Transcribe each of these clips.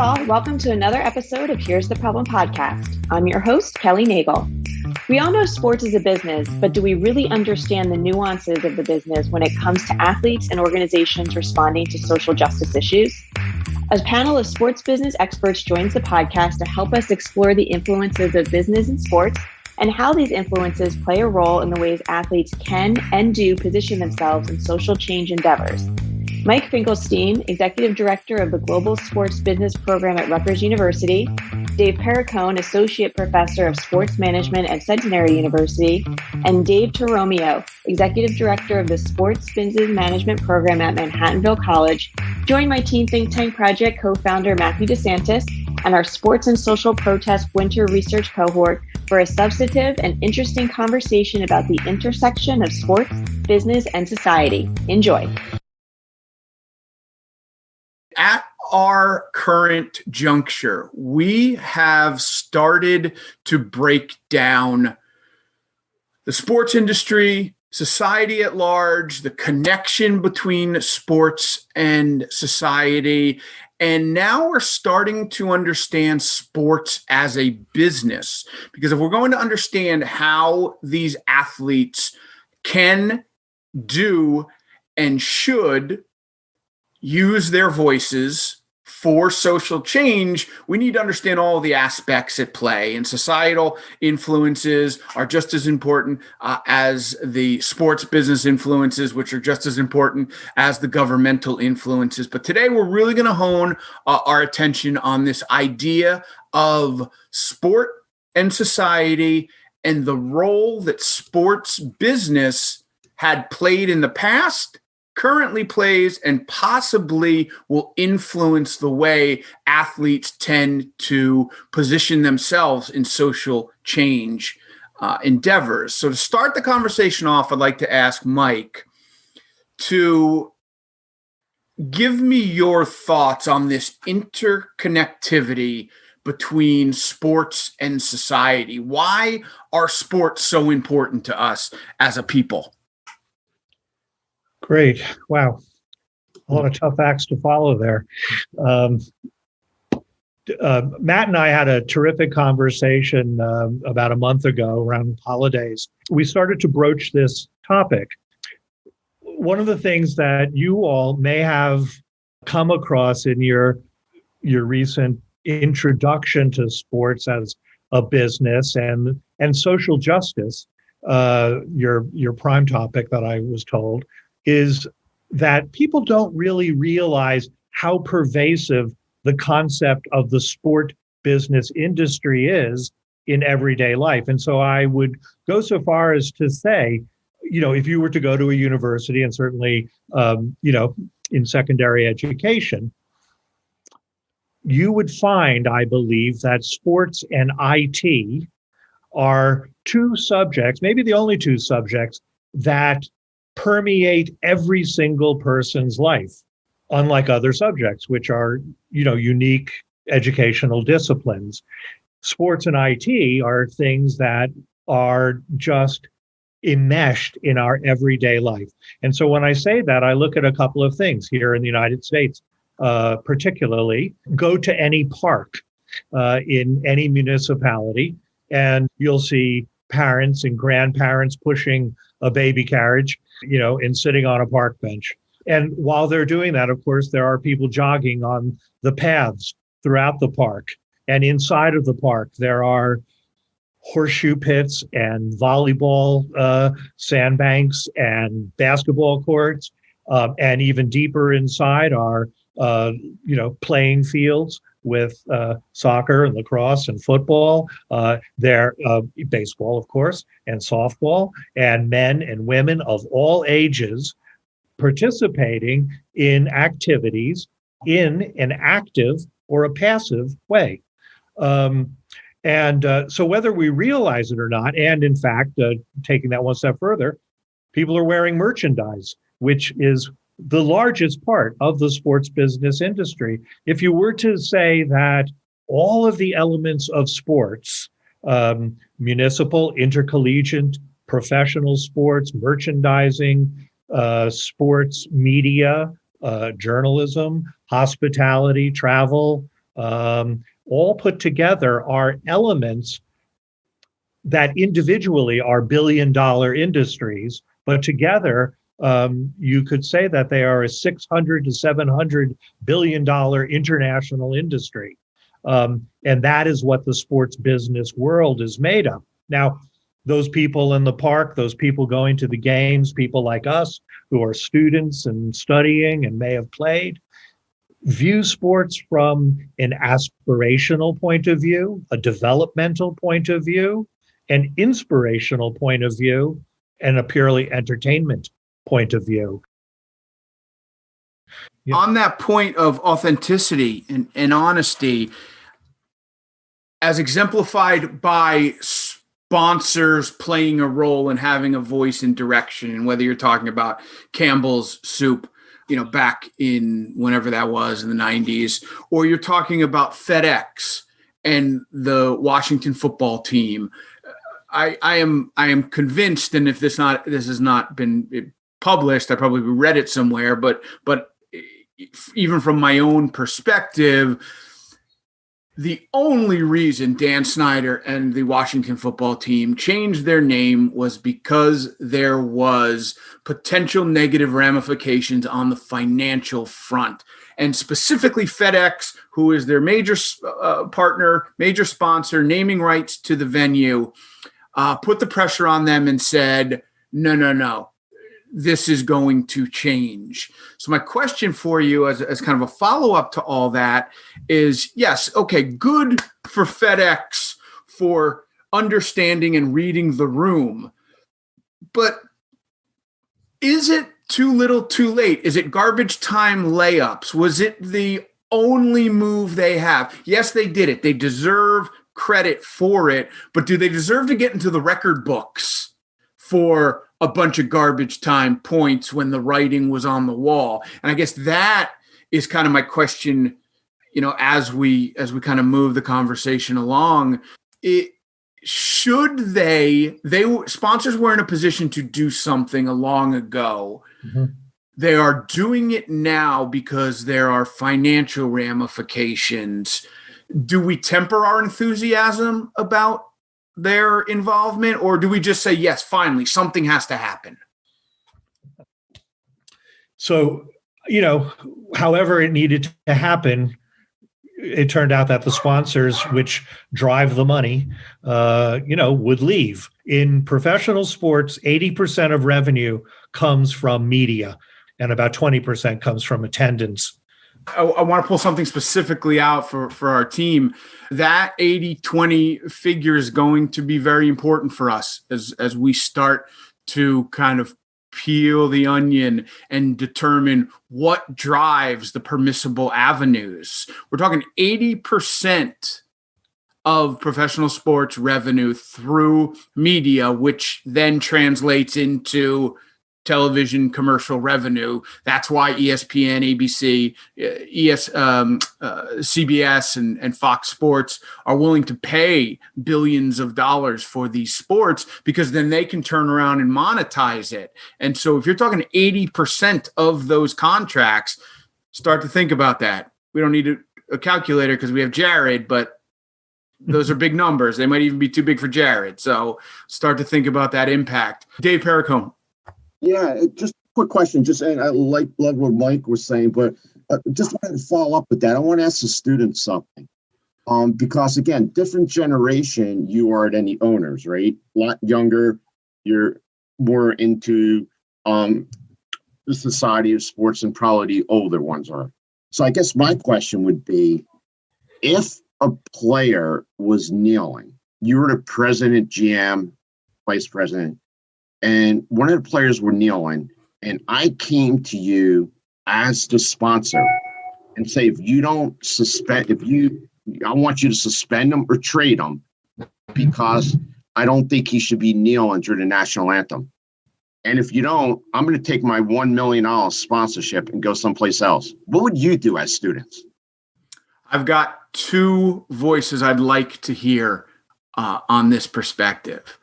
all, welcome to another episode of Here's the Problem podcast. I'm your host, Kelly Nagel. We all know sports is a business, but do we really understand the nuances of the business when it comes to athletes and organizations responding to social justice issues? A panel of sports business experts joins the podcast to help us explore the influences of business in sports and how these influences play a role in the ways athletes can and do position themselves in social change endeavors. Mike Finkelstein, Executive Director of the Global Sports Business Program at Rutgers University, Dave Perricone, Associate Professor of Sports Management at Centenary University, and Dave Toromio, Executive Director of the Sports Business Management Program at Manhattanville College, join my Teen Think Tank Project co-founder Matthew DeSantis and our Sports and Social Protest Winter Research Cohort for a substantive and interesting conversation about the intersection of sports, business, and society. Enjoy. At our current juncture, we have started to break down the sports industry, society at large, the connection between sports and society. And now we're starting to understand sports as a business, because if we're going to understand how these athletes can do and should use their voices for social change, we need to understand all the aspects at play. And societal influences are just as important as the sports business influences, which are just as important as the governmental influences. But today we're really going to hone our attention on this idea of sport and society and the role that sports business had played in the past, currently plays, and possibly will influence the way athletes tend to position themselves in social change endeavors. So to start the conversation off, I'd like to ask Mike to give me your thoughts on this interconnectivity between sports and society. Why are sports so important to us as a people? Great. Wow. A lot of tough acts to follow there. Matt and I had a terrific conversation about a month ago around holidays. We started to broach this topic. One of the things that you all may have come across in your recent introduction to sports as a business and social justice, your prime topic that I was told, is that people don't really realize how pervasive the concept of the sport business industry is in everyday life. And so I would go so far as to say, if you were to go to a university, and certainly, in secondary education, you would find, I believe, that sports and IT are two subjects, maybe the only two subjects, that permeate every single person's life, unlike other subjects, which are, unique educational disciplines. Sports and IT are things that are just enmeshed in our everyday life. And so when I say that, I look at a couple of things here in the United States, particularly. Go to any park in any municipality, and you'll see parents and grandparents pushing a baby carriage, and sitting on a park bench. And while they're doing that, of course, there are people jogging on the paths throughout the park. And inside of the park, there are horseshoe pits and volleyball sandbanks and basketball courts. And even deeper inside are, playing fields with soccer and lacrosse and football, baseball, of course, and softball, and men and women of all ages participating in activities in an active or a passive way. So whether we realize it or not, and in fact, taking that one step further, people are wearing merchandise, which is the largest part of the sports business industry. If you were to say that all of the elements of sports, municipal, intercollegiate, professional sports, merchandising, sports media, journalism, hospitality, travel, all put together are elements that individually are billion-dollar industries, but together you could say that they are a 600 to 700 billion-dollar international industry. And that is what the sports business world is made of. Now, those people in the park, those people going to the games, people like us who are students and studying and may have played, view sports from an aspirational point of view, a developmental point of view, an inspirational point of view, and a purely entertainment point of view. Yeah. On that point of authenticity and honesty, as exemplified by sponsors playing a role and having a voice and direction, and whether you're talking about Campbell's Soup, back in whenever that was in the 90s, or you're talking about FedEx and the Washington football team, I am convinced, and if this has not been published, I probably read it somewhere, but even from my own perspective, the only reason Dan Snyder and the Washington football team changed their name was because there was potential negative ramifications on the financial front. And specifically FedEx, who is their major partner, major sponsor, naming rights to the venue, put the pressure on them and said, no, this is going to change. So my question for you as kind of a follow-up to all that is, yes, okay, good for FedEx for understanding and reading the room, but is it too little too late? Is it garbage time layups? Was it the only move they have? Yes, they did it. They deserve credit for it, but do they deserve to get into the record books for a bunch of garbage time points when the writing was on the wall? And I guess that is kind of my question, as we kind of move the conversation along. Sponsors were in a position to do something long ago. Mm-hmm. They are doing it now because there are financial ramifications. Do we temper our enthusiasm about their involvement, or do we just say, yes, finally, something has to happen? So, however it needed to happen, it turned out that the sponsors, which drive the money, would leave. In professional sports, 80% of revenue comes from media, and about 20% comes from attendance. I want to pull something specifically out for our team. That 80-20 figure is going to be very important for us as we start to kind of peel the onion and determine what drives the permissible avenues. We're talking 80% of professional sports revenue through media, which then translates into television commercial revenue. That's why ESPN, ABC, CBS, and Fox Sports are willing to pay billions of dollars for these sports, because then they can turn around and monetize it. And so if you're talking 80% of those contracts, start to think about that. We don't need a calculator because we have Jared, but those are big numbers. They might even be too big for Jared. So start to think about that impact. Dave Perricone. Yeah, just a quick question. And I love what Mike was saying, but just wanted to follow up with that. I want to ask the students something. Because again, different generation you are than the owners, right? A lot younger, you're more into the society of sports, and probably the older ones are. So I guess my question would be, if a player was kneeling, you were the president, GM, vice president, and one of the players were kneeling, and I came to you as the sponsor and say, if you don't suspend, I want you to suspend him or trade him, because I don't think he should be kneeling during the national anthem. And if you don't, I'm going to take my $1 million sponsorship and go someplace else. What would you do as students? I've got two voices I'd like to hear on this perspective.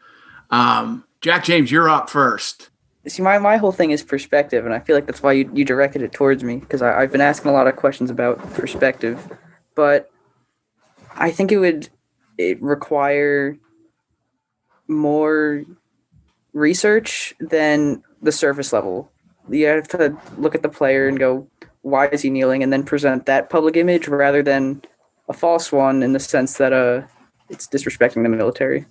Jack James, you're up first. See, my whole thing is perspective, and I feel like that's why you directed it towards me, because I've been asking a lot of questions about perspective. But I think it require more research than the surface level. You have to look at the player and go, why is he kneeling? And then present that public image rather than a false one in the sense that it's disrespecting the military.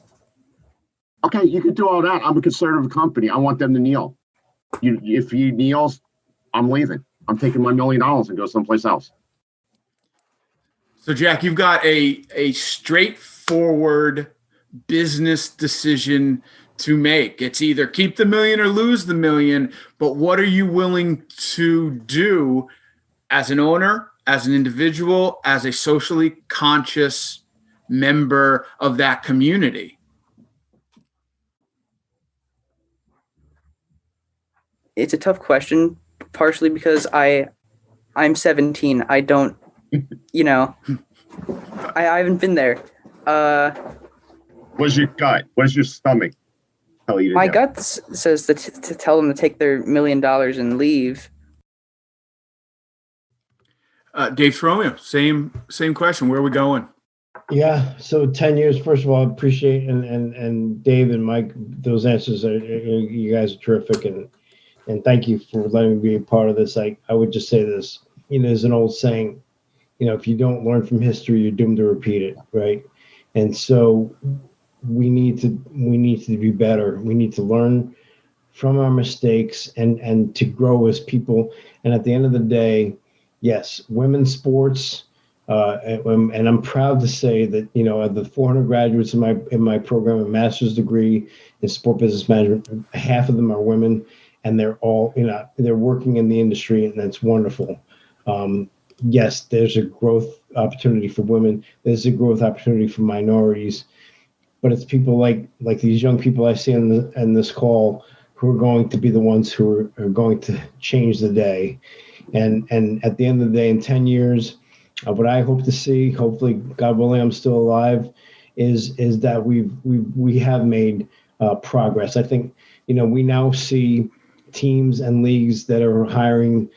Okay, you can do all that. I'm a conservative company. I want them to kneel. If he kneels, I'm leaving. I'm taking my $1 million and go someplace else. So, Jack, you've got a straightforward business decision to make. It's either keep the $1 million or lose the $1 million, but what are you willing to do as an owner, as an individual, as a socially conscious member of that community? It's a tough question, partially because I'm 17. I don't, I haven't been there. What's your gut? What's your stomach tell you to My do? gut says to tell them to take their $1 million and leave. Dave Romeo, same question. Where are we going? Yeah. So 10 years, first of all, appreciate and Dave and Mike, those answers you guys are terrific. And thank you for letting me be a part of this. I would just say this, there's an old saying, if you don't learn from history, you're doomed to repeat it. Right. And so we need to be better. We need to learn from our mistakes and to grow as people. And at the end of the day, yes, women's sports, and I'm proud to say that, of the 400 graduates in my program, a master's degree in sport business management, half of them are women, and they're all, they're working in the industry, and that's wonderful. Yes, there's a growth opportunity for women. There's a growth opportunity for minorities, but it's people like these young people I see in this call who are going to be the ones who are going to change the day. And at the end of the day, in 10 years, what I hope to see, hopefully, God willing, I'm still alive, is that we have made progress. I think, we now see teams and leagues that are hiring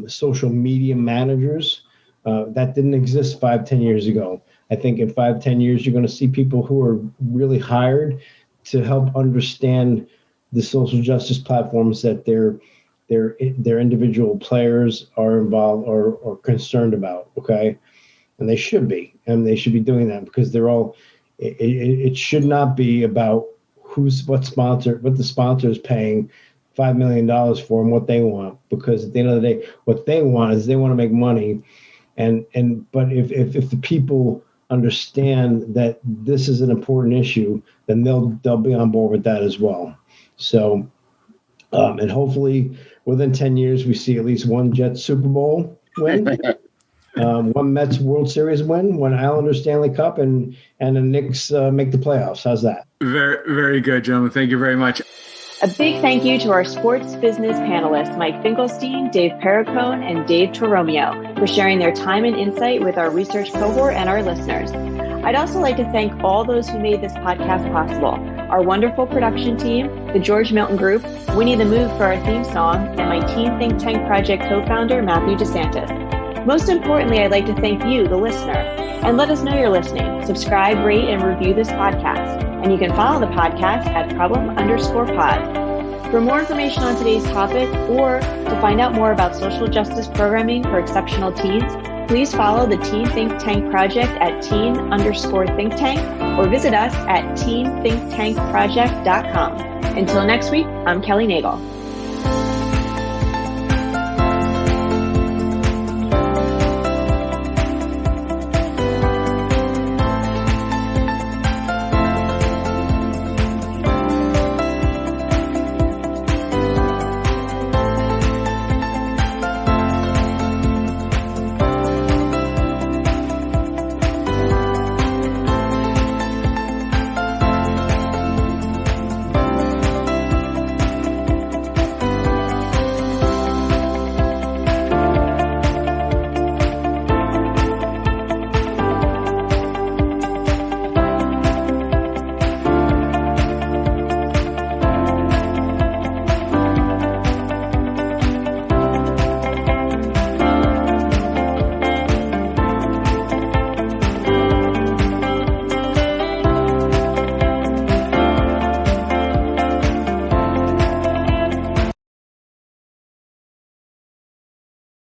social media managers. That didn't exist 5-10 years ago. I think in 5-10 years, you're going to see people who are really hired to help understand the social justice platforms that their individual players are involved or concerned about. Okay. And they should be doing that because they're all, it should not be about what the sponsor is paying $5 million for and what they want, because at the end of the day, what they want is they want to make money. But if the people understand that this is an important issue, then they'll be on board with that as well. So, and hopefully within 10 years, we see at least one Jets Super Bowl win, one Mets World Series win, one Islanders Stanley Cup, and the Knicks make the playoffs. How's that? Very, very good, gentlemen. Thank you very much. A big thank you to our sports business panelists, Mike Finkelstein, Dave Perricone, and Dave Toromeo, for sharing their time and insight with our research cohort and our listeners. I'd also like to thank all those who made this podcast possible. Our wonderful production team, the George Milton Group, Winnie the Moogue for our theme song, and my Teen Think Tank Project co-founder, Matthew DeSantis. Most importantly, I'd like to thank you, the listener, and let us know you're listening. Subscribe, rate, and review this podcast. And you can follow the podcast at problem_pod. For more information on today's topic or to find out more about social justice programming for exceptional teens, please follow the Teen Think Tank Project at teen_think tank or visit us at teenthinktankproject.com. Until next week, I'm Kelly Nagel.